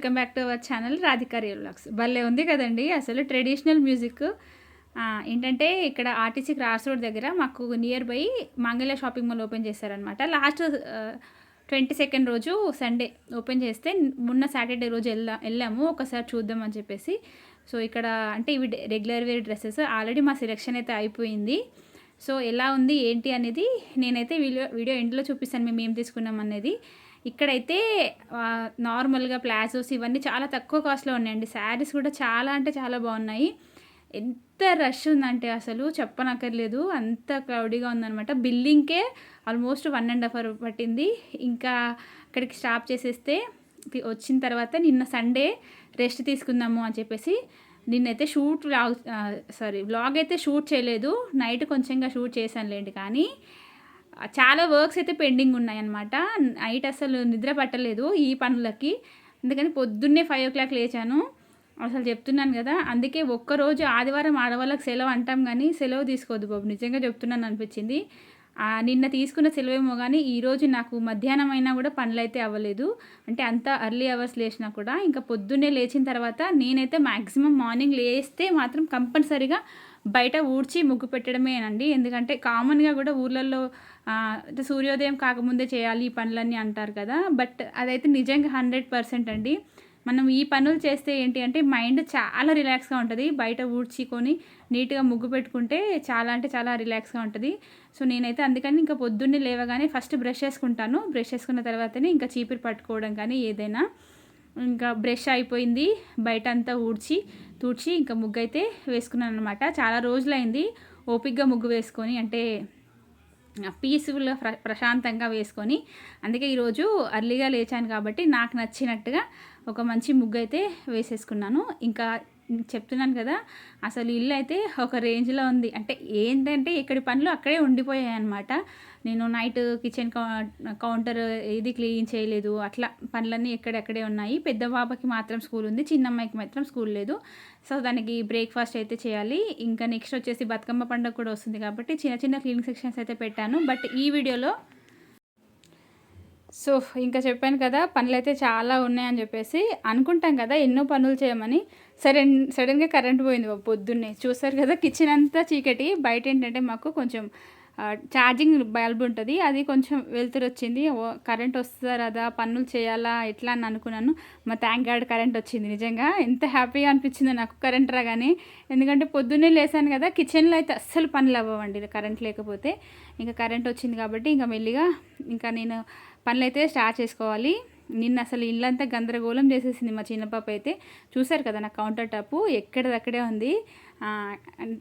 Welcome back to our channel Radhika real vlogs. భలే ఉంది కదండి అసలు ట్రెడిషనల్ మ్యూజిక్. ఏంటంటే ఇక్కడ ఆర్టీసీ క్రాస్ రోడ్ దగ్గర మాకు నియర్ బై మంగళ షాపింగ్ మాల్ ఓపెన్ చేశారనమాట. లాస్ట్ 22nd రోజు సండే ఓపెన్ చేస్తే మొన్న సాటర్డే రోజు వెళ్ళాము ఒకసారి చూద్దామని చెప్పేసి. సో ఇక్కడ అంటే ఇవి రెగ్యులర్ వేర్ డ్రెస్సెస్. ఆల్రెడీ మా సెలెక్షన్ అయితే అయిపోయింది. సో ఎలా ఉంది ఏంటి అనేది నేనైతే వీడియో ఎండ్లో చూపిస్తాను మేము ఏం తీసుకున్నాం అనేది. ఇక్కడైతే నార్మల్గా ప్లాజోస్ ఇవన్నీ చాలా తక్కువ కాస్ట్లో ఉన్నాయండి. శారీస్ కూడా చాలా అంటే చాలా బాగున్నాయి. ఎంత రష్ ఉందంటే అసలు చెప్పనక్కర్లేదు, అంత క్రౌడీగా ఉందనమాట. బిల్లింగ్కే ఆల్మోస్ట్ 1.5 hour పట్టింది. ఇంకా అక్కడికి స్టాప్ చేసేస్తే వచ్చిన తర్వాత నిన్న సండే రెస్ట్ తీసుకుందాము అని చెప్పేసి నిన్నైతే వ్లాగ్ అయితే షూట్ చేయలేదు. నైట్ కొంచెంగా షూట్ చేశానులేండి, కానీ చాలా వర్క్స్ అయితే పెండింగ్ ఉన్నాయన్నమాట. నైట్ అసలు నిద్ర పట్టలేదు ఈ పనులకి. అందుకని పొద్దున్నే 5 o'clock లేచాను. అసలు చెప్తున్నాను కదా, అందుకే ఒక్కరోజు ఆదివారం ఆడవాళ్ళకి సెలవు అంటాం కానీ సెలవు తీసుకోవద్దు బాబు, నిజంగా చెప్తున్నాను అనిపించింది. నిన్న తీసుకున్న సెలవేమో కానీ ఈరోజు నాకు మధ్యాహ్నం అయినా కూడా పనులు అయితే అవ్వలేదు. అంటే అంత అర్లీ అవర్స్ లేచినా కూడా ఇంకా పొద్దున్నే లేచిన తర్వాత నేనైతే మ్యాక్సిమం మార్నింగ్ లేస్తే మాత్రం కంపల్సరీగా బయట ఊడ్చి ముగ్గు పెట్టడమేనండి. ఎందుకంటే కామన్గా కూడా ఊర్లలో అంటే సూర్యోదయం కాకముందే చేయాలి ఈ పనులన్నీ అంటారు కదా, బట్ అదైతే నిజంగా 100% అండి. మనం ఈ పనులు చేస్తే ఏంటి అంటే మైండ్ చాలా రిలాక్స్గా ఉంటుంది. బయట ఊడ్చుకొని నీట్గా ముగ్గు పెట్టుకుంటే చాలా అంటే చాలా రిలాక్స్గా ఉంటుంది. సో నేనైతే అందుకని ఇంకా పొద్దున్నే లేవగానే ఫస్ట్ బ్రష్ చేసుకుంటాను. బ్రష్ చేసుకున్న తర్వాతనే ఇంకా చీపిరి పట్టుకోవడం కానీ ఏదైనా. ఇంకా బ్రష్ అయిపోయింది, బయట అంతా తూడ్చి ఇంకా ముగ్గు అయితే వేసుకున్నాను అనమాట. చాలా రోజులైంది ఓపిక్గా ముగ్గు వేసుకొని, అంటే పీస్ఫుల్గా ప్రశాంతంగా వేసుకొని. అందుకే ఈరోజు అర్లీగా లేచాను కాబట్టి నాకు నచ్చినట్టుగా ఒక మంచి ముగ్గు అయితే వేసేసుకున్నాను. ఇంకా చెప్తున్నాను కదా, అసలు ఇల్లు అయితే ఒక రేంజ్లో ఉంది. అంటే ఏంటంటే ఇక్కడి పనులు అక్కడే ఉండిపోయాయి అనమాట. నేను నైట్ కిచెన్ కౌంటర్ ఇది క్లీన్ చేయలేదు. అట్లా పనులన్నీ ఎక్కడెక్కడే ఉన్నాయి. పెద్ద బాబాకి మాత్రం స్కూల్ ఉంది, చిన్న అమ్మాయికి మాత్రం స్కూల్ లేదు. సో దానికి బ్రేక్ఫాస్ట్ అయితే చేయాలి. ఇంకా నెక్స్ట్ వచ్చేసి బతుకమ్మ పండుగ కూడా వస్తుంది కాబట్టి చిన్న చిన్న క్లీనింగ్ సెక్షన్స్ అయితే పెట్టాను. బట్ ఈ వీడియోలో సో ఇంకా చెప్పాను కదా పనులు అయితే చాలా ఉన్నాయని చెప్పేసి. అనుకుంటాం కదా ఎన్నో పనులు చేయమని, సడన్గా కరెంట్ పోయింది పొద్దున్నే. చూసారు కదా కిచెన్ అంతా చీకటి. బయట ఏంటంటే మాకు కొంచెం ఛార్జింగ్ బల్బ్ ఉంటుంది, అది కొంచెం వెలుతురు వచ్చింది. కరెంట్ వస్తుందా రాదా, పనులు చేయాలా ఎట్లా అని అనుకున్నాను. మా థ్యాంక్ గాడ్ కరెంట్ వచ్చింది. నిజంగా ఎంత హ్యాపీగా అనిపించిందో నాకు కరెంట్ రాగానే. ఎందుకంటే పొద్దున్నే లేసాను కదా, కిచెన్లో అయితే అస్సలు పనులు అవ్వండి కరెంట్ లేకపోతే. ఇంకా కరెంట్ వచ్చింది కాబట్టి ఇంకా మెల్లిగా ఇంకా నేను పనులు అయితే స్టార్ట్ చేసుకోవాలి. నిన్న అసలు ఇల్లంతా గందరగోళం చేసేసింది మా చిన్న పాప అయితే. చూసారు కదా నా కౌంటర్ టాపు ఎక్కడిదక్కడే ఉంది.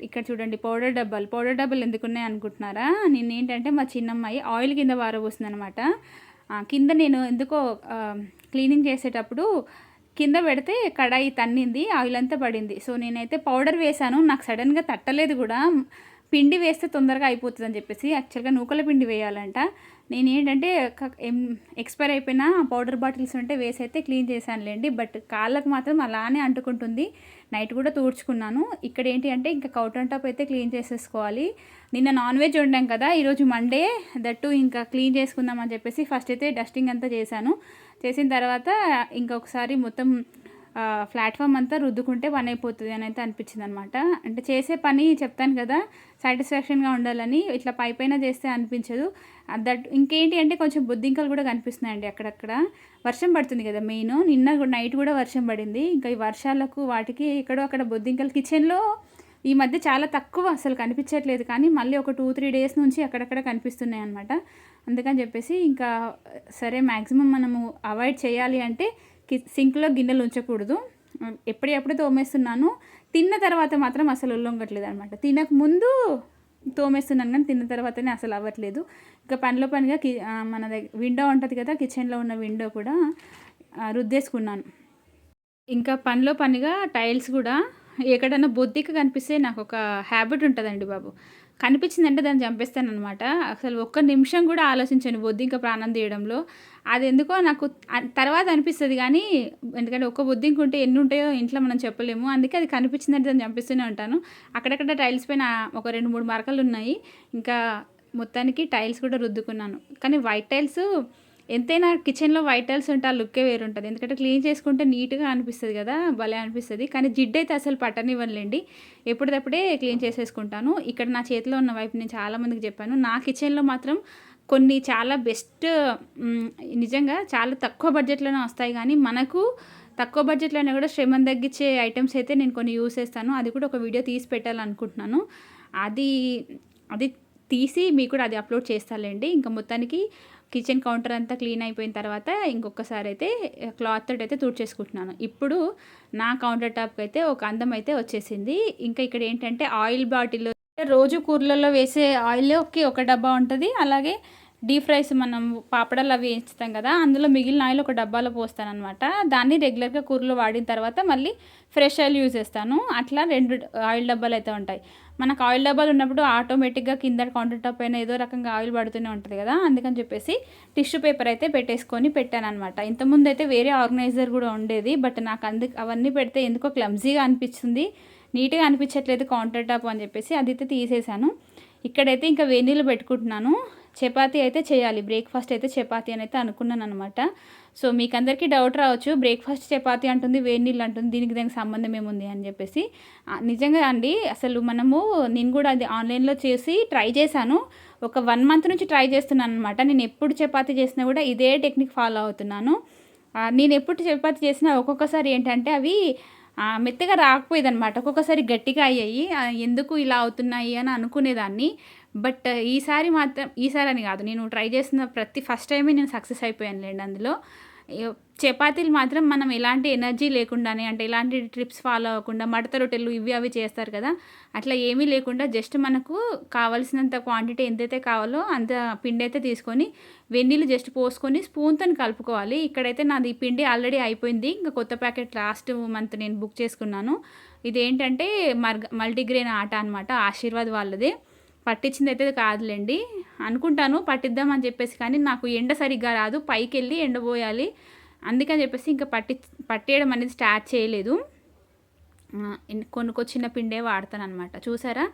ఇక్కడ చూడండి పౌడర్ డబ్బాలు ఎందుకున్నాయి అనుకుంటున్నారా? నేను ఏంటంటే మా చిన్నమ్మాయి ఆయిల్ కింద వారబోస్తుంది అనమాట. కింద నేను ఎందుకో క్లీనింగ్ చేసేటప్పుడు కింద పెడితే కడాయి తన్నింది, ఆయిల్ అంతా పడింది. సో నేనైతే పౌడర్ వేసాను, నాకు సడన్గా తట్టలేదు కూడా. పిండి వేస్తే తొందరగా అయిపోతుంది అని చెప్పేసి యాక్చువల్గా నూకల పిండి వేయాలంట. నేను ఏంటంటే ఎక్స్పైర్ అయిపోయిన పౌడర్ బాటిల్స్ ఉంటే వేసి అయితే క్లీన్ చేశానులేండి. బట్ కాళ్ళకు మాత్రం అలానే అంటుకుంటుంది. నైట్ కూడా తూడ్చుకున్నాను. ఇక్కడ ఏంటి అంటే ఇంకా కౌంటర్ టాప్ అయితే క్లీన్ చేసేసుకోవాలి. నిన్న నాన్ వెజ్ వండాం కదా, ఈరోజు మండే, దట్టు ఇంకా క్లీన్ చేసుకుందాం అని చెప్పేసి ఫస్ట్ అయితే డస్టింగ్ అంతా చేసిన తర్వాత ఇంకొకసారి మొత్తం ప్లాట్ఫామ్ అంతా రుద్దుకుంటే పని అయిపోతుంది అని అయితే అనిపించింది అనమాట. అంటే చేసే పని చెప్తాను కదా సాటిస్ఫాక్షన్గా ఉండాలని, ఇట్లా పైన చేస్తే అనిపించదు. దట్ ఇంకేంటి అంటే కొంచెం బొద్దింకలు కూడా కనిపిస్తున్నాయండి అక్కడక్కడ. వర్షం పడుతుంది కదా మెయిన్, నిన్న నైట్ కూడా వర్షం పడింది. ఇంకా ఈ వర్షాలకు వాటికి ఎక్కడో అక్కడ బొద్దింకలు కిచెన్లో ఈ మధ్య చాలా తక్కువ, అసలు కనిపించట్లేదు. కానీ మళ్ళీ ఒక 2-3 days నుంచి అక్కడక్కడ కనిపిస్తున్నాయి అనమాట. అందుకని చెప్పేసి ఇంకా సరే మ్యాక్సిమం మనము అవాయిడ్ చేయాలి అంటే సింక్లో గిన్నెలు ఉంచకూడదు. ఎప్పుడెప్పుడు తోమేస్తున్నాను, తిన్న తర్వాత మాత్రం అసలు ఉల్లొంగట్లేదు అనమాట. తినక ముందు తోమేస్తున్నాను కానీ తిన్న తర్వాతనే అసలు అవ్వట్లేదు. ఇంకా పనిగా మన దగ్గర విండో ఉంటుంది కదా, కిచెన్లో ఉన్న విండో కూడా రుద్దేసుకున్నాను. ఇంకా పనిగా టైల్స్ కూడా ఎక్కడన్నా బొద్దిక కనిపిస్తే నాకు ఒక హ్యాబిట్ ఉంటుందండి బాబు, కనిపించిందంటే దాన్ని చంపేస్తాను అనమాట. అసలు ఒక్క నిమిషం కూడా ఆలోచించాను బొద్దింక ప్రాణం తీయడంలో. అది ఎందుకో నాకు తర్వాత అనిపిస్తుంది కానీ, ఎందుకంటే ఒక్క బొద్దింక ఉంటే ఎన్ని ఉంటాయో ఇంట్లో మనం చెప్పలేము. అందుకే అది కనిపించిందంటే దాన్ని చంపిస్తూనే ఉంటాను. అక్కడక్కడ టైల్స్ పైన ఒక 2-3 మరకలు ఉన్నాయి. ఇంకా మొత్తానికి టైల్స్ కూడా రుద్దుకున్నాను. కానీ వైట్ టైల్స్ ఎంతైనా కిచెన్‌లో వైటల్స్ ఉంటే ఆ లుక్కే వేరుంటది. ఎందుకంటే క్లీన్ చేసుకుంటే నీట్‌గా అనిపిస్తది గదా! భలే అనిపిస్తది. కానీ జిడ్డయితే అసలు పట్టనివ్వనులెండి. ఎప్పటిదప్పుడే క్లీన్ చేసేసుకుంటాను. ఇక్కడ నా చేతిలో ఉన్న వైపు నేను చాలా మందికి చెప్పాను. నా కిచెన్‌లో మాత్రం కొన్ని చాలా బెస్ట్ హ్మ్. నిజంగా చాలా తక్కువ బడ్జెట్‌లోనే వస్తాయి గానీ, మనకు తక్కువ బడ్జెట్‌లోనే గూడా శ్రమను తగ్గించే ఐటెమ్స్ అయితే నేను కొన్ని యూజ్ చేస్తాను. అది కూడా ఒక వీడియో తీసి పెట్టాలనుకుంటున్నాను. అది అది తీసి మీకు కూడా అది అప్‌లోడ్ చేస్తాలెండి. ఇంకా మొత్తానికి కిచెన్ కౌంటర్ అంతా క్లీన్ అయిపోయిన తర్వాత ఇంకొకసారి అయితే క్లాత్ తోటైతే తుడిచేసుకుంటున్నాను. ఇప్పుడు నా కౌంటర్ టాప్‌కైతే ఒక అందం అయితే వచ్చేసింది. ఇంకా ఇక్కడ ఏంటంటే ఆయిల్ బాటిల్ రోజు కూరలలో వేసే ఆయిల్‌కి ఒక డబ్బా ఉంటది. అలాగే డీప్ ఫ్రైస్ మనం పాపడాలు అవి వేయించుతాం కదా! అందులో మిగిలిన ఆయిల్ ఒక డబ్బాలో పోస్తాననమాట. దాన్ని రెగ్యులర్‌గా కూరలో వాడిన తర్వాత మళ్ళీ ఫ్రెష్ ఆయిల్ యూజ్ చేస్తాను. అట్లా 2 ఆయిల్ డబ్బాలైతే ఉంటాయి. మనకు ఆయిల్ డబ్బాలు ఉన్నప్పుడు ఆటోమేటిక్‌గా కింద కౌంటర్ టాప్ పైన ఏదో రకంగా ఆయిల్ పడుతూనే ఉంటది కదా! అందుకని చెప్పేసి టిష్యూ పేపర్ అయితే పెట్టేసుకొని పెట్టాననమాట. ఇంతకుముందైతే వేరే ఆర్గనైజర్ కూడా ఉండేది. బట్ నాకు అవన్నీ పెడితే ఎందుకో క్లమ్జీగా అనిపిస్తుంది. నీట్‌గా అనిపించట్లేదు కౌంటర్ టాప్ అని చెప్పేసి అదైతే తీసేసాను. ఇక్కడైతే ఇంకా వేడి నీళ్ళు పెట్టుకుంటున్నాను. చపాతీ అయితే చేయాలి. బ్రేక్‌ఫాస్ట్ అయితే చపాతీ అని అయితే అనుకున్నాననమాట. సో, మీకందరికీ డౌట్ రావచ్చు. బ్రేక్‌ఫాస్ట్ చపాతీ అంటుంది, వేడి నీళ్ళు అంటుంది. దానికి సంబంధం ఏముంది అని చెప్పేసి. నిజంగా అండి అసలు నేను కూడా అది ఆన్‌లైన్‌లో చేసి ట్రై చేశాను. ఒక 1 మంత్ నుంచి ట్రై చేస్తున్నాననమాట. నేను ఎప్పుడు చపాతీ చేసినా కూడా ఇదే టెక్నిక్ ఫాలో అవుతున్నాను. నేను ఎప్పుడు చపాతీ చేసినా ఒక్కొక్కసారి ఏంటంటే అవి మెత్తగా రాకపోయేదనమాట. ఒక్కొక్కసారి గట్టిగా అయ్యాయి. ఎందుకు ఇలా అవుతున్నాయి అని అనుకునేదాన్ని. బట్ ఈసారని కాదు. నేను ట్రై చేసిన ఫస్ట్ టైమే నేను సక్సెస్ అయిపోయానులెండి అందులో. చపాతీలు మాత్రం మనం ఎలాంటి ఎనర్జీ లేకుండానే అంటే ఎలాంటి ట్రిప్స్ ఫాలో అవ్వకుండా మడత రొట్టెలు ఇవి అవి చేస్తారు కదా! అట్లా ఏమీ లేకుండా జస్ట్ మనకు కావాల్సినంత క్వాంటిటీ ఎంతైతే కావాలో అంత పిండైతే తీసుకొని వెన్నీళ్ళు జస్ట్ పోసుకొని స్పూన్‌తోని కలుపుకోవాలి. ఇక్కడైతే నాది పిండి ఆల్రెడీ అయిపోయింది. ఇంకా కొత్త ప్యాకెట్ లాస్ట్ మంత్ నేను బుక్ చేసుకున్నాను. ఇదేంటంటే మల్టీగ్రెయిన్ ఆట అనమాట. ఆశీర్వాద్ వాళ్ళదే. పట్టించిందయితే కాదులెండి. అనుకుంటాను పట్టిద్దామని చెప్పేసి, కానీ నాకు ఎండ సరిగ్గా రాదు. పైకెళ్ళి ఎండబోయాలి. అందుకని చెప్పేసి ఇంకా పట్టేయడం అనేది స్టార్ట్ చేయలేదు. కొనుక్కొచ్చిన పిండే వాడతాననమాట. చూసారా?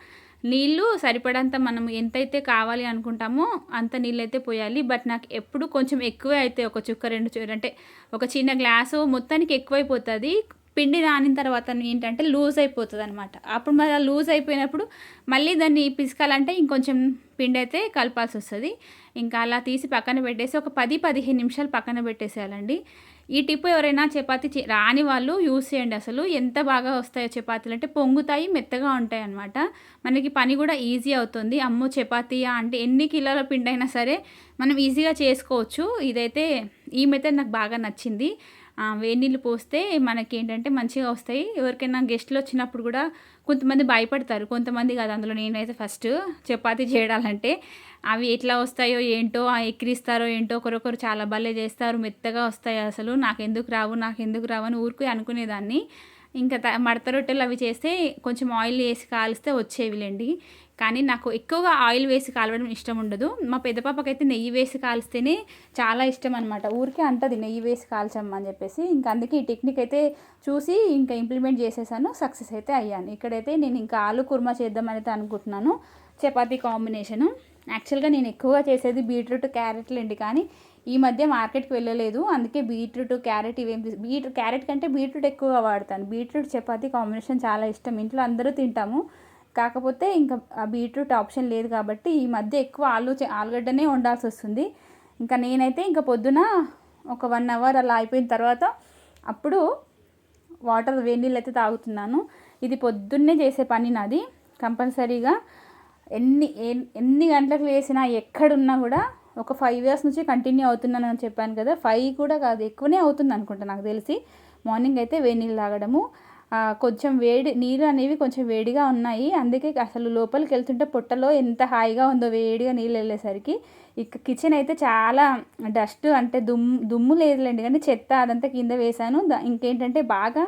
నీళ్ళు సరిపడంత మనం ఎంతైతే కావాలి అనుకుంటామో అంత నీళ్ళైతే పోయాలి. బట్ నాకు ఎప్పుడు కొంచెం ఎక్కువే అయితాయి. ఒక చుక్క 2 అంటే ఒక చిన్న గ్లాసు మొత్తానికి ఎక్కువైపోతది. పిండి నానిన తర్వాత ఏంటంటే లూజ్ అయిపోతదనమాట. అప్పుడు మరి ఆ లూజ్ అయిపోయినప్పుడు మళ్ళీ దాన్ని పిసకాలంటే ఇంకొంచెం పిండి అయితే కలపాల్సొస్తది. ఇంకా అలా తీసి పక్కన పెట్టేసి ఒక 10-15 నిమిషాలు పక్కన పెట్టేసేయాలండి. ఈ టిప్ ఎవరైనా చపాతీ రాని వాళ్ళు యూజ్ చేయండి. అసలు ఎంత బాగా వస్తాయో చపాతీలు అంటే పొంగుతాయి, మెత్తగా ఉంటాయన్నమాట. మనకి పని కూడా ఈజీ అవుతుంది. అమ్మో! చపాతీయా అంటే ఎన్ని కిలోల పిండైనా సరే మనం ఈజీగా చేసుకోవచ్చు. ఈ మెథడ్ నాకు బాగా నచ్చింది. వేడి నీళ్ళు పోస్తే మనకేంటంటే మంచిగా వస్తాయి. ఎవరికైనా గెస్టులు వచ్చినప్పుడు కూడా కొంతమంది భయపడతారు. కొంతమంది కాదు, అందులో నేనైతే ఫస్ట్ చపాతీ చేయడాలంటే అవి ఎట్లా వస్తాయో ఏంటో, ఎక్కిరిస్తారో ఏంటో, ఒకరొకరు చాలా భలే చేస్తారు, మెత్తగా వస్తాయి అసలు నాకెందుకు రావు అని ఊరికే అనుకునేదాన్ని. ఇంకా మడత రొట్టెలు అవి చేస్తే కొంచెం ఆయిల్ వేసి కాలిస్తే వచ్చేవిలేండి. కానీ నాకు ఎక్కువగా ఆయిల్ వేసి కాలవడం ఇష్టం ఉండదు. మా పెద్ద పాపకైతే నెయ్యి వేసి కాలిస్తేనే చాలా ఇష్టం అనమాట. ఊరికే అంటది నెయ్యి వేసి కాల్చమ్మా అని చెప్పేసి. ఇంకా అందుకే ఈ టెక్నిక్ అయితే చూసి ఇంకా ఇంప్లిమెంట్ చేసేసాను. సక్సెస్ అయితే అయ్యాను. ఇక్కడైతే నేను ఇంకా ఆలు కుర్మా చేద్దామని అయితే అనుకుంటున్నాను. చపాతీ కాంబినేషను. యాక్చువల్గా నేను ఎక్కువగా చేసేది బీట్రూట్ క్యారెట్లేండి. కానీ ఈ మధ్య మార్కెట్కి వెళ్ళలేదు. అందుకే బీట్రూట్ క్యారెట్ క్యారెట్ కంటే బీట్రూట్ ఎక్కువగా వాడతాను. బీట్రూట్ చపాతీ కాంబినేషన్ చాలా ఇష్టం. ఇంట్లో అందరూ తింటాము. కాకపోతే ఇంకా ఆ బీట్రూట్ ఆప్షన్ లేదు కాబట్టి ఈ మధ్య ఎక్కువ ఆలుగడ్డనే వండాల్సి వస్తుంది. ఇంకా నేనైతే ఇంకా పొద్దున ఒక 1 అవర్ అలా అయిపోయిన తర్వాత అప్పుడు వేడి నీళ్ళు అయితే తాగుతున్నాను. ఇది పొద్దున్నే చేసే పని నాది. కంపల్సరీగా ఎన్ని గంటలకు లేసినా ఎక్కడున్నా కూడా ఒక 5 ఇయర్స్ నుంచి కంటిన్యూ అవుతున్నాను అని చెప్పాను కదా. 5 కూడా కాదు, ఎక్కువనే అవుతుంది అనుకుంటా నాకు తెలిసి. మార్నింగ్ అయితే వేడి నీళ్ళు తాగడము. కొంచెం నీళ్ళు అనేవి కొంచెం వేడిగా ఉన్నాయి. అందుకే అసలు లోపలికి వెళ్తుంటే పొట్టలో ఎంత హాయిగా ఉందో వేడిగా నీళ్ళు వెళ్ళేసరికి. ఇక కిచెన్ అయితే చాలా డస్ట్ అంటే దుమ్ము లేదులేండి, కానీ చెత్త అదంతా కింద వేశాను. ఇంకేంటంటే బాగా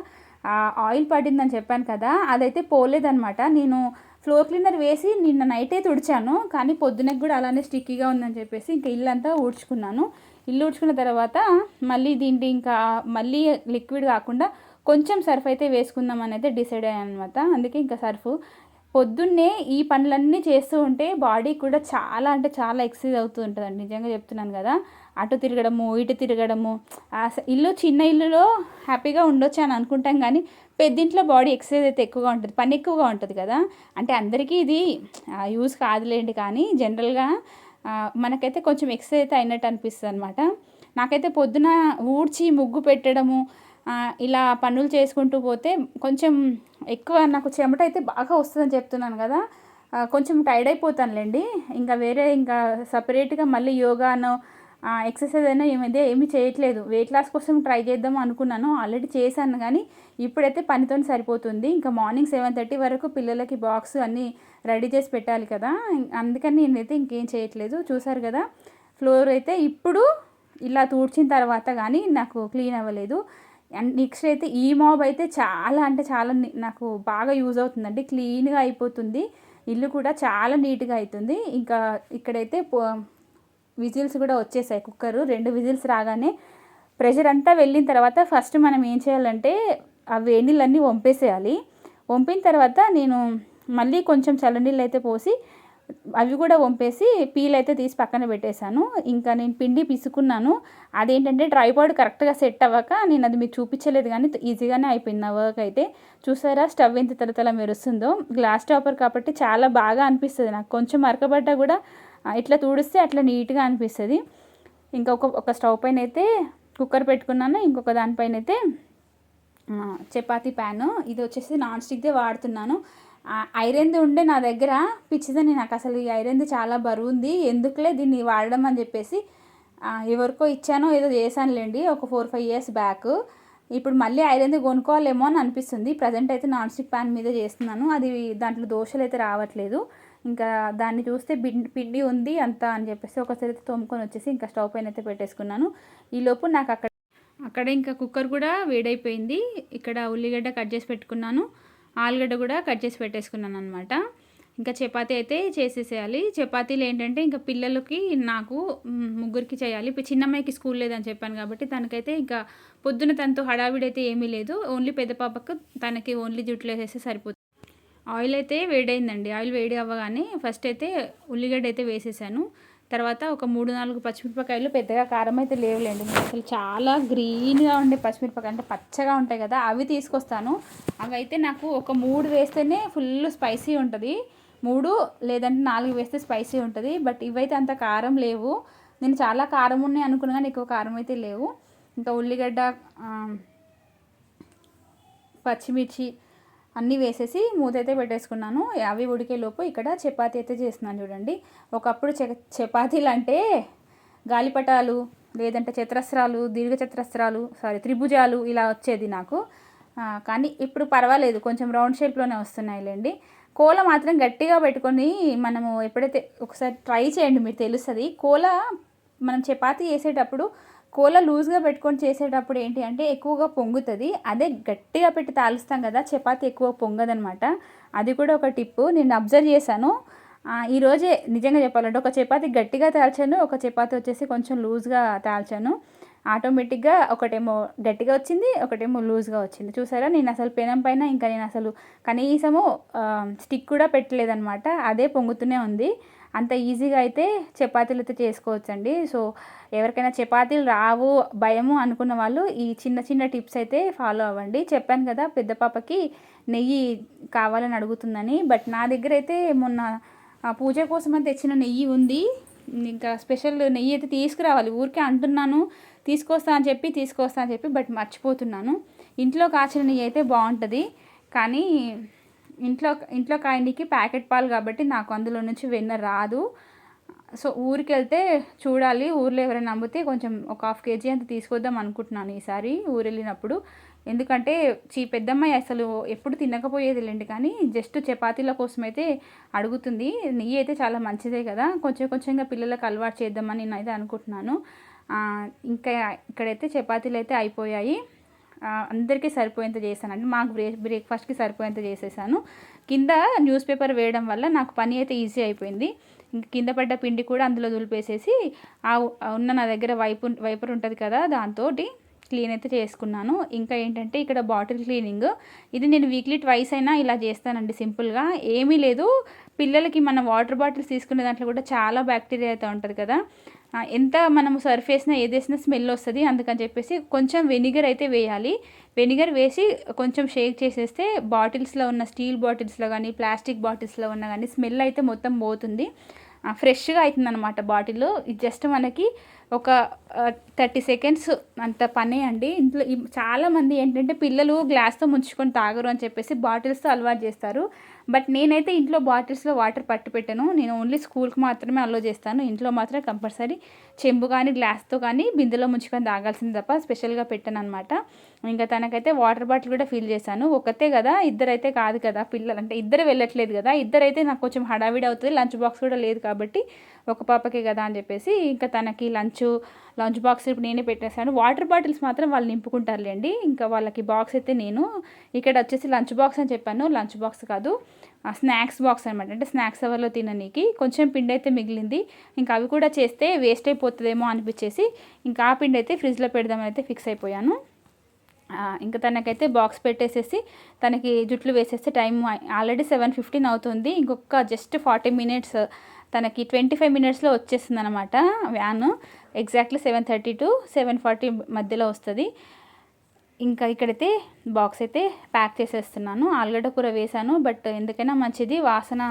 ఆయిల్ పడిందని చెప్పాను కదా, అదైతే పోలేదనమాట. నేను ఫ్లోర్ క్లీనర్ వేసి నిన్న నైటే తుడిచాను, కానీ పొద్దునకి కూడా అలానే స్టిక్కీగా ఉందని చెప్పేసి ఇంకా ఇల్లంతా ఊడ్చుకున్నాను. ఇల్లు ఊడ్చుకున్న తర్వాత మళ్ళీ ఇంకా మళ్ళీ లిక్విడ్ కాకుండా కొంచెం సర్ఫ్ అయితే వేసుకుందాం అని అయితే డిసైడ్ అయ్యాను అనమాట. అందుకే ఇంకా సర్ఫ్ పొద్దున్నే ఈ పనులన్నీ చేస్తూ ఉంటే బాడీ కూడా చాలా అంటే చాలా ఎక్సర్సైజ్ అవుతూ ఉంటుందండి. నిజంగా చెప్తున్నాను కదా. అటు తిరగడము, ఇటు తిరగడము, ఇల్లు చిన్న ఇల్లులో హ్యాపీగా ఉండొచ్చు అని అనుకుంటాం కానీ పెద్దింట్లో బాడీ ఎక్సర్సైజ్ అయితే ఎక్కువగా ఉంటుంది, పని ఎక్కువగా ఉంటుంది కదా. అంటే అందరికీ ఇది యూజ్ కాదులేండి, కానీ జనరల్గా మనకైతే కొంచెం ఎక్సర్సైజ్ అయితే అయినట్టు అనిపిస్తుంది అనమాట. నాకైతే పొద్దున ఊడ్చి ముగ్గు పెట్టడము, ఇలా పనులు చేసుకుంటూ పోతే కొంచెం ఎక్కువ నాకు చెమట అయితే బాగా వస్తుందని చెప్తున్నాను కదా. కొంచెం టైర్డ్ అయిపోతానులేండి. ఇంకా వేరే ఇంకా సపరేట్గా మళ్ళీ యోగానో ఎక్సర్సైజ్ అయినా ఏమీ చేయట్లేదు. వెయిట్ లాస్ కోసం ట్రై చేద్దాం అనుకున్నాను, ఆల్రెడీ చేశాను, కానీ ఇప్పుడైతే పనితో సరిపోతుంది. ఇంకా మార్నింగ్ 7:30 వరకు పిల్లలకి బాక్స్ అన్నీ రెడీ చేసి పెట్టాలి కదా. అందుకని నేనైతే ఇంకేం చేయట్లేదు. చూసారు కదా, ఫ్లోర్ అయితే ఇప్పుడు ఇలా తూడ్చిన తర్వాత కానీ నాకు క్లీన్ అవ్వలేదు. అండ్ నెక్స్ట్ అయితే ఈ మాబ్ అయితే చాలా అంటే చాలా నాకు బాగా యూజ్ అవుతుందండి. క్లీన్గా అయిపోతుంది, ఇల్లు కూడా చాలా నీట్గా అవుతుంది. ఇంకా ఇక్కడైతే విజిల్స్ కూడా వచ్చేసాయి. కుక్కరు 2 విజిల్స్ రాగానే ప్రెషర్ అంతా వెళ్ళిన తర్వాత ఫస్ట్ మనం ఏం చేయాలంటే ఆ వేడి నీళ్ళన్నీ వంపేసేయాలి. వంపిన తర్వాత నేను మళ్ళీ కొంచెం చల్లనీళ్ళు అయితే పోసి అవి కూడా వంపేసి పీల్ అయితే తీసి పక్కన పెట్టేశాను. ఇంకా నేను పిండి పిసుకున్నాను. అదేంటంటే ట్రైపాడ్ కరెక్ట్గా సెట్ అవ్వక నేను అది మీకు చూపించలేదు, కానీ ఈజీగానే అయిపోయింది నా వర్క్ అయితే. చూసారా స్టవ్ ఎంత తలతల మెరుస్తుందో. గ్లాస్ టాపర్ కాబట్టి చాలా బాగా అనిపిస్తుంది నాకు. కొంచెం మరకబడ్డా కూడా ఇట్లా తుడిస్తే అట్లా నీట్గా అనిపిస్తుంది. ఇంకా ఒక స్టవ్ పైన అయితే కుక్కర్ పెట్టుకున్నాను. ఇంకొక దానిపైన అయితే చపాతీ ప్యాను, ఇది వచ్చేసి నాన్ స్టిక్దే వాడుతున్నాను. ఐరన్ది ఉండే నా దగ్గర, పిచ్చిదని నాకు అసలు ఈ ఐరన్ది చాలా బరువు ఉంది, ఎందుకులే దీన్ని వాడడం అని చెప్పేసి ఎవరికో ఇచ్చానో ఏదో చేశానులేండి ఒక 4-5 ఇయర్స్ బ్యాక్. ఇప్పుడు మళ్ళీ ఐరన్ది కొనుక్కోవాలేమో అని అనిపిస్తుంది. ప్రజెంట్ అయితే నాన్ స్టిక్ ప్యాన్ మీద చేస్తున్నాను. అది దాంట్లో దోశలు అయితే రావట్లేదు. ఇంకా దాన్ని చూస్తే పిండి ఉంది అంతా అని చెప్పేసి ఒకసారి అయితే తోముకొని వచ్చేసి ఇంకా స్టవ్ పైన అయితే పెట్టేసుకున్నాను. ఈలోపు నాకు అక్కడ ఇంకా కుక్కర్ కూడా వేడైపోయింది. ఇక్కడ ఉల్లిగడ్డ కట్ చేసి పెట్టుకున్నాను, ఆలుగడ్డ కూడా కట్ చేసి పెట్టేసుకున్నాను అనమాట. ఇంకా చపాతీ అయితే చేసేసేయాలి. చపాతీలు ఏంటంటే ఇంకా పిల్లలకి నాకు ముగ్గురికి చేయాలి. ఇప్పుడు చిన్నమ్మాయికి స్కూల్ లేదని చెప్పాను కాబట్టి తనకైతే ఇంకా పొద్దున తనతో హడావిడి అయితే ఏమీ లేదు. ఓన్లీ పెద్ద పాపకు తనకి ఓన్లీ జుట్లు వేసేస్తే సరిపోతుంది. ఆయిల్ అయితే వేడైందండి. ఆయిల్ వేడి అవ్వగానే ఫస్ట్ అయితే ఉల్లిగడ్డ అయితే వేసేసాను. తర్వాత ఒక 3-4 పచ్చిమిరపకాయలు, పెద్దగా కారం అయితే లేవులేండి, అసలు చాలా గ్రీన్గా ఉండే పచ్చిమిరపకాయలు అంటే పచ్చగా ఉంటాయి కదా, అవి తీసుకొస్తాను. అవి అయితే నాకు ఒక 3 వేస్తేనే ఫుల్ స్పైసీ ఉంటుంది, 3 లేదంటే 4 వేస్తే స్పైసీ ఉంటుంది. బట్ ఇవైతే అంత కారం లేవు. నేను చాలా కారం ఉన్నాయి అనుకున్నా కానీ ఎక్కువ కారం అయితే లేవు. ఇంకా ఉల్లిగడ్డ, పచ్చిమిర్చి అన్నీ వేసేసి మూత అయితే పెట్టేసుకున్నాను. అవి ఉడికేలోపు ఇక్కడ చపాతీ అయితే చేస్తున్నాను చూడండి. ఒకప్పుడు చపాతీలు అంటే గాలిపటాలు, లేదంటే చతురస్రాలు, త్రిభుజాలు ఇలా వచ్చేది నాకు. కానీ ఇప్పుడు పర్వాలేదు, కొంచెం రౌండ్ షేప్లోనే వస్తున్నాయిలేండి. కోల మాత్రం గట్టిగా పెట్టుకొని మనము ఎప్పుడైతే ఒకసారి ట్రై చేయండి, మీరు తెలుస్తుంది. కోల మనం చపాతీ చేసేటప్పుడు కోల లూజ్గా పెట్టుకొని చేసేటప్పుడు ఏంటి అంటే ఎక్కువగా పొంగుతుంది. అదే గట్టిగా పెట్టి తాలుస్తాం కదా, చపాతీ ఎక్కువ పొంగదనమాట. అది కూడా ఒక టిప్పు నేను అబ్జర్వ్ చేశాను ఈరోజే. నిజంగా చెప్పాలంటే ఒక చపాతీ గట్టిగా తాల్చాను, ఒక చపాతీ వచ్చేసి కొంచెం లూజ్గా తాల్చాను. ఆటోమేటిక్గా ఒకటేమో గట్టిగా వచ్చింది, ఒకటేమో లూజ్గా వచ్చింది. చూసారా, నేను అసలు పెనం పైన ఇంకా నేను అసలు కనీసము స్టిక్ కూడా పెట్టలేదనమాట, అదే పొంగుతూనే ఉంది. అంత ఈజీగా అయితే చపాతీలు అయితే చేసుకోవచ్చండి. సో ఎవరికైనా చపాతీలు రావు, భయము అనుకున్న వాళ్ళు ఈ చిన్న చిన్న టిప్స్ అయితే ఫాలో అవ్వండి. చెప్పాను కదా పెద్ద పాపకి నెయ్యి కావాలని అడుగుతుందని, బట్ నా దగ్గర అయితే మొన్న పూజ కోసం అయితే తెచ్చిన నెయ్యి ఉంది. ఇంకా స్పెషల్ నెయ్యి అయితే తీసుకురావాలి, ఊరికే అంటున్నాను తీసుకొస్తా అని చెప్పి బట్ మర్చిపోతున్నాను. ఇంట్లో కాచిన నెయ్యి అయితే బాగుంటుంది, కానీ ఇంట్లో కాయనికి ప్యాకెట్ పాలు కాబట్టి నాకు అందులో నుంచి వెన్న రాదు. సో ఊరికి వెళ్తే చూడాలి, ఊర్లో ఎవరైనా నమ్మితే కొంచెం ఒక 1/2 kg అంత తీసుకొద్దాం అనుకుంటున్నాను ఈసారి ఊరు వెళ్ళినప్పుడు. ఎందుకంటే పెద్దమ్మాయి అసలు ఎప్పుడు తినకపోయేదిలేండి, కానీ జస్ట్ చపాతీల కోసం అయితే అడుగుతుంది. నెయ్యి అయితే చాలా మంచిదే కదా, కొంచెంగా పిల్లలకు అలవాటు చేద్దామని నేనైతే అనుకుంటున్నాను. ఇంకా ఇక్కడైతే చపాతీలు అయితే అయిపోయాయి. అందరికీ సరిపోయేంత చేశానండి, మాకు బ్రేక్ఫాస్ట్కి సరిపోయేంత చేసేసాను. కింద న్యూస్ పేపర్ వేయడం వల్ల నాకు పని అయితే ఈజీ అయిపోయింది. ఇంక కింద పడ్డ పిండి కూడా అందులో దులిపేసేసి ఉన్న నా దగ్గర వైపర్ ఉంటుంది కదా, దాంతో క్లీన్ అయితే చేసుకున్నాను. ఇంకా ఏంటంటే ఇక్కడ బాటిల్ క్లీనింగ్, ఇది నేను వీక్లీ ట్వైస్ అయినా ఇలా చేస్తానండి. సింపుల్గా ఏమీ లేదు. పిల్లలకి మన వాటర్ బాటిల్స్ తీసుకునే దాంట్లో కూడా చాలా బ్యాక్టీరియా అయితే ఉంటుంది కదా, ఎంత మనం సర్ఫ్ వేసినా ఏది వేసినా స్మెల్ వస్తుంది. అందుకని చెప్పేసి కొంచెం వెనిగర్ అయితే వేయాలి. వెనిగర్ వేసి కొంచెం షేక్ చేసేస్తే బాటిల్స్లో ఉన్న స్టీల్ బాటిల్స్లో కానీ ప్లాస్టిక్ బాటిల్స్లో ఉన్న కానీ స్మెల్ అయితే మొత్తం పోతుంది. ఫ్రెష్గా అవుతుందన్నమాట బాటిల్. ఇది జస్ట్ మనకి ఒక 30 సెకండ్స్ అంత పనే అండి. ఇంట్లో చాలామంది ఏంటంటే పిల్లలు గ్లాస్తో ముంచుకొని తాగరు అని చెప్పేసి బాటిల్స్తో అలవాటు చేస్తారు. బట్ నేనైతే ఇంట్లో బాటిల్స్లో వాటర్ పట్టి పెట్టాను. నేను ఓన్లీ స్కూల్కి మాత్రమే అలో చేస్తాను. ఇంట్లో మాత్రం కంపల్సరీ చెంబు కానీ గ్లాస్తో కానీ బిందెలో ముంచుకొని తాగాల్సింది తప్ప స్పెషల్గా పెట్టాను అనమాట. ఇంకా తనకైతే వాటర్ బాటిల్ కూడా ఫిల్ చేశాను. ఒకతే కదా, ఇద్దరైతే కాదు కదా, పిల్లలు అంటే ఇద్దరు వెళ్ళట్లేదు కదా, ఇద్దరైతే నాకు కొంచెం హడావిడి అవుతుంది. లంచ్ బాక్స్ కూడా లేదు కాబట్టి ఒక పాపకే కదా అని చెప్పేసి ఇంకా తనకి లంచ్ బాక్స్ ఇప్పుడు నేనే పెట్టేశాను. వాటర్ బాటిల్స్ మాత్రం వాళ్ళు నింపుకుంటారులేండి. ఇంకా వాళ్ళకి బాక్స్ అయితే నేను ఇక్కడ వచ్చేసి లంచ్ బాక్స్ అని చెప్పాను. లంచ్ బాక్స్ కాదు, స్నాక్స్ బాక్స్ అనమాట. అంటే స్నాక్స్ అవర్లో తిననీకి కొంచెం పిండి అయితే మిగిలింది. ఇంకా అవి కూడా చేస్తే వేస్ట్ అయిపోతుందేమో అనిపించేసి ఇంకా ఆ పిండి అయితే ఫ్రిడ్జ్లో పెడదామని అయితే ఫిక్స్ అయిపోయాను. ఇంకా తనకైతే బాక్స్ పెట్టేసేసి తనకి జుట్లు వేసేస్తే టైం ఆల్రెడీ 7:15 అవుతుంది. ఇంకొక జస్ట్ 40 మినిట్స్, తనకి 25 మినిట్స్లో వచ్చేస్తుంది అనమాట వ్యాన్. ఎగ్జాక్ట్లీ 7:30 to 7:40 మధ్యలో వస్తుంది. ఇంకా ఇక్కడైతే బాక్స్ అయితే ప్యాక్ చేసేస్తున్నాను. ఆలుగడ్డ కూర వేశాను, బట్ ఎందుకైనా మంచిది, వాసన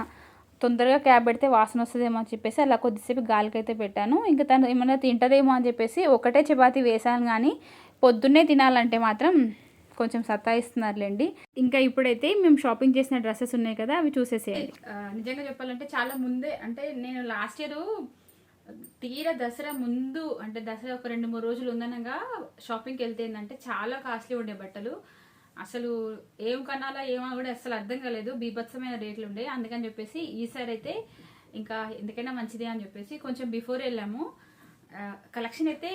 తొందరగా క్యాబ్ పెడితే వాసన వస్తుందేమో అని చెప్పేసి అలా కొద్దిసేపు గాలికైతే పెట్టాను. ఇంకా తను ఏమైనా తింటుందేమో అని చెప్పేసి ఒకటే చపాతీ వేశాను. కానీ పొద్దున్నే తినాలంటే మాత్రం కొంచెం సతాయిస్తున్నారులేండి. ఇంకా ఇప్పుడైతే మేము షాపింగ్ చేసిన డ్రెస్సెస్ ఉన్నాయి కదా, అవి చూసేసేయండి. నిజంగా చెప్పాలంటే చాలా ముందే, అంటే నేను లాస్ట్ ఇయర్ తీరా దసరా ముందు, అంటే దసరా ఒక 2-3 రోజులు ఉందనగా షాపింగ్కి వెళ్తే ఏంటంటే చాలా కాస్ట్లీ ఉండే బట్టలు. అసలు ఏం కొనాలా ఏమో కూడా అసలు అర్థం కాలేదు, బీభత్సమైన రేట్లు ఉండే. అందుకని చెప్పేసి ఈసారి అయితే ఇంకా ఎందుకైనా మంచిది అని చెప్పేసి కొంచెం బిఫోర్ వెళ్ళాము. కలెక్షన్ అయితే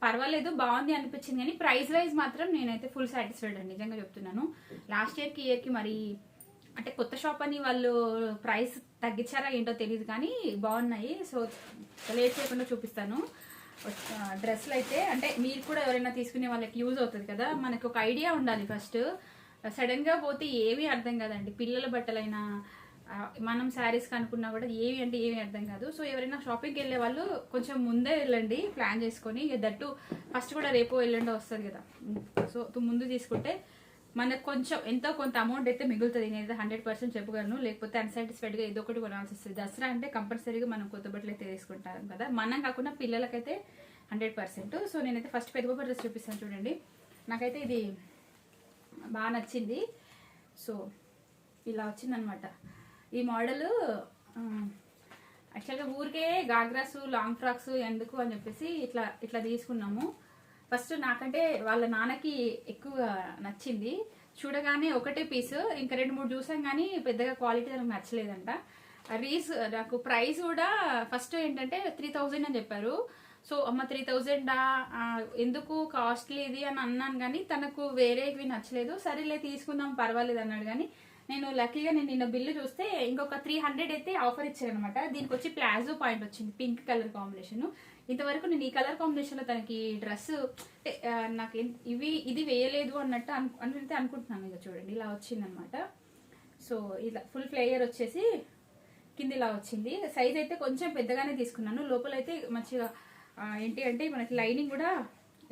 పర్వాలేదు, బాగుంది అనిపించింది. కానీ ప్రైస్ వైజ్ మాత్రం నేనైతే ఫుల్ సాటిస్ఫైడ్ అండి, నిజంగా చెప్తున్నాను. లాస్ట్ ఇయర్కి మరి అంటే కొత్త షాప్ అని వాళ్ళు ప్రైస్ తగ్గించారా ఏంటో తెలియదు, కానీ బాగున్నాయి. సో లేట్ చేయకుండా చూపిస్తాను. డ్రెస్సులు అయితే అంటే మీరు కూడా ఎవరైనా తీసుకునే వాళ్ళకి యూజ్ అవుతుంది కదా, మనకు ఒక ఐడియా ఉండాలి ఫస్ట్. సడన్గా పోతే ఏమీ అర్థం కాదండి. పిల్లల బట్టలైనా మనం శారీస్ కనుక్కున్నా కూడా ఏవి అంటే ఏమీ అర్థం కాదు. సో ఎవరైనా షాపింగ్కి వెళ్ళే వాళ్ళు కొంచెం ముందే వెళ్ళండి ప్లాన్ చేసుకొని. దట్టు ఫస్ట్ కూడా రేపు ఎల్లుండో వస్తుంది కదా, సో ముందు తీసుకుంటే మనకు కొంచెం ఎంతో కొంత అమౌంట్ అయితే మిగులుతుంది. నేనైతే 100% చెప్పగలను. లేకపోతే అన్సాటిస్ఫైడ్గా ఏదో ఒకటి కొనాల్సి వస్తుంది. దసరా అంటే కంపల్సరీగా మనం కొత్త బట్టలు అయితే వేసుకుంటాం కదా, మనం కాకుండా పిల్లలకైతే 100%. సో నేనైతే ఫస్ట్ పెద్ద పాప డ్రెస్ చూపిస్తాను చూడండి. నాకైతే ఇది బాగా నచ్చింది. సో ఇలా వచ్చిందనమాట ఈ మోడల్. యాక్చువల్గా ఊరికే గాగ్రాస్ లాంగ్ ఫ్రాక్స్ ఎందుకు అని చెప్పేసి ఇట్లా తీసుకున్నాము. ఫస్ట్ నాకంటే వాళ్ళ నాన్నకి ఎక్కువ నచ్చింది. చూడగానే ఒకటే పీస్, ఇంకా 2-3 చూసాం కానీ పెద్దగా క్వాలిటీ నాకు నచ్చలేదంట. నాకు ప్రైస్ కూడా ఫస్ట్ ఏంటంటే 3000 అని చెప్పారు. సో అమ్మ 3000 ఎందుకు కాస్ట్లీ ఇది అని అన్నాను, కానీ తనకు వేరేవి నచ్చలేదు. సరేలే తీసుకుందాం పర్వాలేదు అన్నాడు. కానీ నేను లక్కీగా నిన్న బిల్లు చూస్తే ఇంకొక 300 అయితే ఆఫర్ ఇచ్చారనమాట. దీనికి వచ్చి ప్లాజో పాయింట్ వచ్చింది, పింక్ కలర్ కాంబినేషన్. ఇంతవరకు నేను ఈ కలర్ కాంబినేషన్లో తనకి డ్రెస్ నాకు ఇది వేయలేదు అన్నట్టు అయితే అనుకుంటున్నాను. ఇక చూడండి ఇలా వచ్చిందనమాట. సో ఇలా ఫుల్ ఫ్లేయర్ వచ్చేసి కింద ఇలా వచ్చింది. సైజ్ అయితే కొంచెం పెద్దగానే తీసుకున్నాను. లోపలైతే మంచిగా ఏంటి అంటే మనకి లైనింగ్ కూడా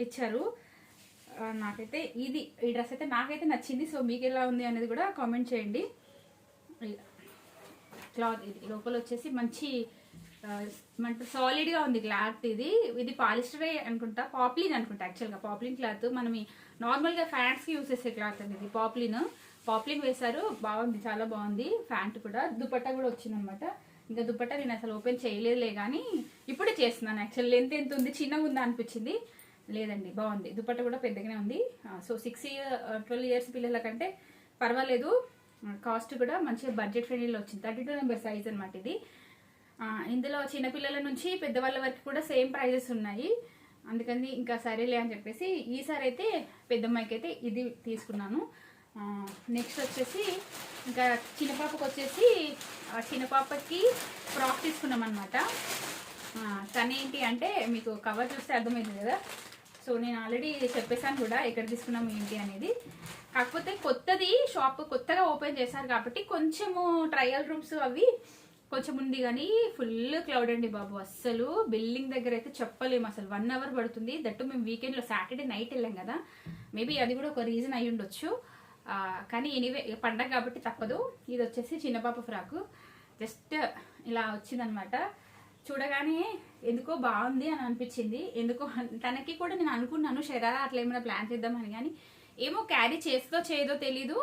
ఇచ్చారు. నాకైతే ఈ డ్రెస్ అయితే నాకైతే నచ్చింది. సో మీకు ఎలా ఉంది అనేది కూడా కామెంట్ చేయండి. క్లాత్ లోపల వచ్చేసి మంచి సాలిడ్గా ఉంది క్లాత్. ఇది పాలిస్టరే అనుకుంటా, పాప్లిన్ అనుకుంటా. యాక్చువల్గా పాప్లిన్ క్లాత్ మనం నార్మల్గా ఫ్యాన్స్కి యూస్ చేసే క్లాత్ అండి. ఇది పాప్లిన్ వేశారు. బాగుంది, చాలా బాగుంది. ప్యాంట్ కూడా, దుపట్టా కూడా వచ్చిందనమాట. ఇంకా దుపట్టా నేను అసలు ఓపెన్ చేయలేదులే, కానీ ఇప్పుడే చేస్తున్నాను. యాక్చువల్ లెంత్ ఎంత ఉంది, చిన్నగా ఉందా అనిపించింది. లేదండి, బాగుంది. దుపట్టా కూడా పెద్దగానే ఉంది. సో 12 ఇయర్స్ పిల్లల కంటే పర్వాలేదు. కాస్ట్ కూడా మంచిగా బడ్జెట్ ఫ్రెండ్లీలో వచ్చింది. 32 నెంబర్ సైజ్ అనమాట ఇది. ఇందులో చిన్నపిల్లల నుంచి పెద్దవాళ్ళ వరకు కూడా సేమ్ ప్రైజెస్ ఉన్నాయి. అందుకని ఇంకా సరేలే అని చెప్పేసి ఈసారి అయితే పెద్దమ్మాయికి అయితే ఇది తీసుకున్నాను. నెక్స్ట్ వచ్చేసి ఇంకా చిన్నపాపకి ఫ్రాక్ తీసుకున్నాం అనమాట. తనేంటి అంటే మీకు కవర్ చూస్తే అర్థమైంది కదా. సో నేను ఆల్రెడీ చెప్పేశాను కూడా ఎక్కడ తీసుకున్నాము ఏంటి అనేది. కాకపోతే కొత్తది షాప్ కొత్తగా ఓపెన్ చేశారు కాబట్టి కొంచెము ట్రయల్ రూమ్స్ అవి కొంచెం ఉంది, కానీ ఫుల్ క్లౌడ్ అండి బాబు. అస్సలు బిల్డింగ్ దగ్గర అయితే చెప్పలేము, అసలు 1 hour పడుతుంది. దట్టు మేము వీకెండ్లో సాటర్డే నైట్ వెళ్ళాం కదా, మేబీ అది కూడా ఒక రీజన్ అయి ఉండొచ్చు. కానీ ఎనీవే పండగ కాబట్టి తప్పదు. ఇది వచ్చేసి చిన్న పాప ఫ్రాకు, జస్ట్ ఇలా వచ్చిందనమాట. చూడగానే ఎందుకో బాగుంది అని అనిపించింది. ఎందుకో తనకి కూడా నేను అనుకున్నాను షరారా అట్లా ఏమైనా ప్లాన్ చేద్దామని, కానీ ఏమో క్యారీ చేస్తో చేయదో తెలీదు.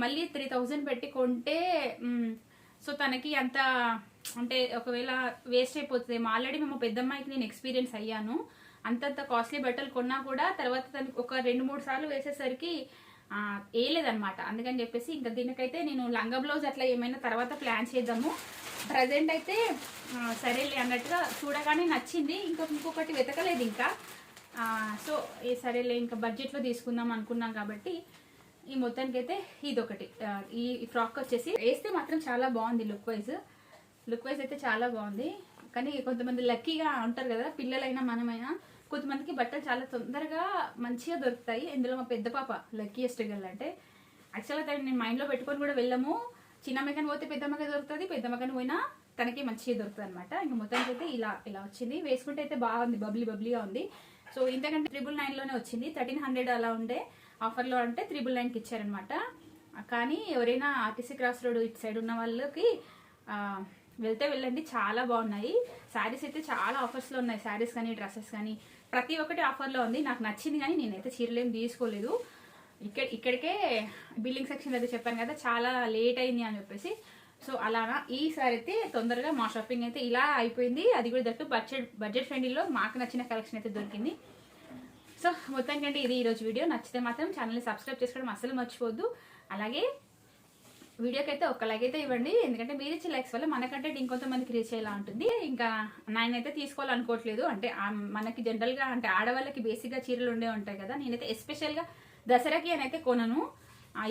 మళ్ళీ 3000 పెట్టి కొంటే సో తనకి అంత అంటే ఒకవేళ వేస్ట్ అయిపోతుందేమో. ఆల్రెడీ మేము పెద్దమ్మాయికి నేను ఎక్స్పీరియన్స్ అయ్యాను, అంతంత కాస్ట్లీ బట్టలు కొన్నా కూడా తర్వాత తనకి ఒక 2-3 సార్లు వేసేసరికి వేయలేదనమాట. అందుకని చెప్పేసి ఇంకా దీనికైతే నేను లంగా బ్లౌజ్ అట్లా ఏమైనా తర్వాత ప్లాన్ చేద్దాము. ప్రజెంట్ అయితే సరేలే అన్నట్టుగా చూడగానే నచ్చింది, ఇంకొకటి వెతకలేదు ఇంకా. సో సరేలే ఇంకా బడ్జెట్లో తీసుకుందాం అనుకున్నాం కాబట్టి ఈ మొత్తానికి అయితే ఇదొకటి. ఈ ఫ్రాక్ వచ్చేసి వేస్తే మాత్రం చాలా బాగుంది, లుక్ వైజ్ అయితే చాలా బాగుంది. కానీ కొంతమంది లక్కీగా ఉంటారు కదా, పిల్లలైనా మనమైనా, కొంతమందికి బట్టలు చాలా తొందరగా మంచిగా దొరుకుతాయి. ఇందులో మా పెద్ద పాప లక్కీయెస్ట్ గర్ల్. అంటే యాక్చువల్గా నేను మైండ్లో పెట్టుకొని కూడా వెళ్ళాము, చిన్న మెకన్ పోతే పెద్ద మెకన్ దొరుకుతుంది, పెద్ద మెకన్ పోయినా తనకి మంచిగా దొరుకుతుంది అనమాట. ఇంకా మొత్తానికి అయితే ఇలా వచ్చింది. వేసుకుంటే అయితే బాగుంది, బబ్లీగా ఉంది. సో ఇంతకంటే 999లోనే వచ్చింది. 1300 అలా ఉండే ఆఫర్లో, అంటే 999కి ఇచ్చారనమాట. కానీ ఎవరైనా ఆర్టీసీ క్రాస్ రోడ్ ఇటు సైడ్ ఉన్న వాళ్ళకి వెళ్తే వెళ్ళండి, చాలా బాగున్నాయి. శారీస్ అయితే చాలా ఆఫర్స్లో ఉన్నాయి, శారీస్ కానీ డ్రెస్సెస్ కానీ ప్రతి ఒక్కటి ఆఫర్లో ఉంది. నాకు నచ్చింది, కానీ నేనైతే చీరలు ఏం తీసుకోలేదు. ఇక్కడికే బిల్లింగ్ సెక్షన్ అయితే చెప్పాను కదా చాలా లేట్ అయింది అని చెప్పేసి. సో అలానా ఈసారి అయితే తొందరగా మా షాపింగ్ అయితే ఇలా అయిపోయింది. అది కూడా దట్టు బడ్జెట్ ఫ్రెండ్లీలో మాకు నచ్చిన కలెక్షన్ అయితే దొరికింది. సో మొత్తానికంటే ఇది ఈరోజు వీడియో. నచ్చితే మాత్రం ఛానల్ని సబ్స్క్రైబ్ చేసుకోవడం అస్సలు మర్చిపోవద్దు. అలాగే వీడియోకి అయితే ఒక లైక్ అయితే ఇవ్వండి, ఎందుకంటే మీరు ఇచ్చే లైక్స్ వల్ల మనకంటే ఇంకొంతమందికి రీచ్ అయ్యేలా ఉంటుంది. ఇంకా నేనైతే తీసుకోవాలనుకోవట్లేదు, అంటే మనకి జనరల్గా అంటే ఆడవాళ్ళకి బేసిక్గా చీరలు ఉండే ఉంటాయి కదా, నేనైతే ఎస్పెషల్గా దసరాకి అని అయితే కొనను.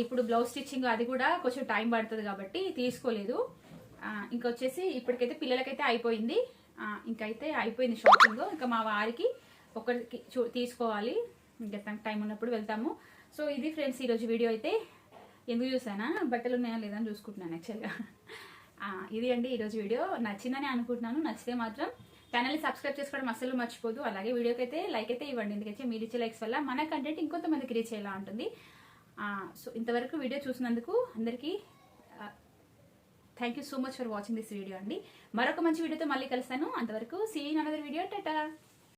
ఇప్పుడు బ్లౌజ్ స్టిచ్చింగ్ అది కూడా కొంచెం టైం పడుతుంది కాబట్టి తీసుకోలేదు. ఇంకొచ్చేసి ఇప్పటికైతే పిల్లలకైతే అయిపోయింది, ఇంకైతే అయిపోయింది షాపింగ్. ఇంకా మా వారికి ఒకరికి తీసుకోవాలి, ఇంకా టైం ఉన్నప్పుడు వెళ్తాము. సో ఇది ఫ్రెండ్స్ ఈరోజు వీడియో అయితే. ఎందుకు చూసానా బట్టలు ఉన్నాయా లేదా అని చూసుకుంటున్నాను యాక్చువల్గా. ఇది అండి ఈరోజు వీడియో. నచ్చిందని అనుకుంటున్నాను. నచ్చితే మాత్రం ఛానల్ని సబ్స్క్రైబ్ చేసుకోవడం అస్సలు మర్చిపోదు. అలాగే వీడియోకి అయితే లైక్ అయితే ఇవ్వండి, ఎందుకంటే మీరు ఇచ్చే లైక్స్ వల్ల మన కంటెంట్ ఇంకొంతమందికి రీచ్ అయ్యేలా ఉంటుంది. సో ఇంతవరకు వీడియో చూసినందుకు అందరికీ thank you so much for watching this video అండి. మరొక మంచి వీడియోతో మళ్ళీ కలుస్తాను. అంతవరకు see you in another video. Tata.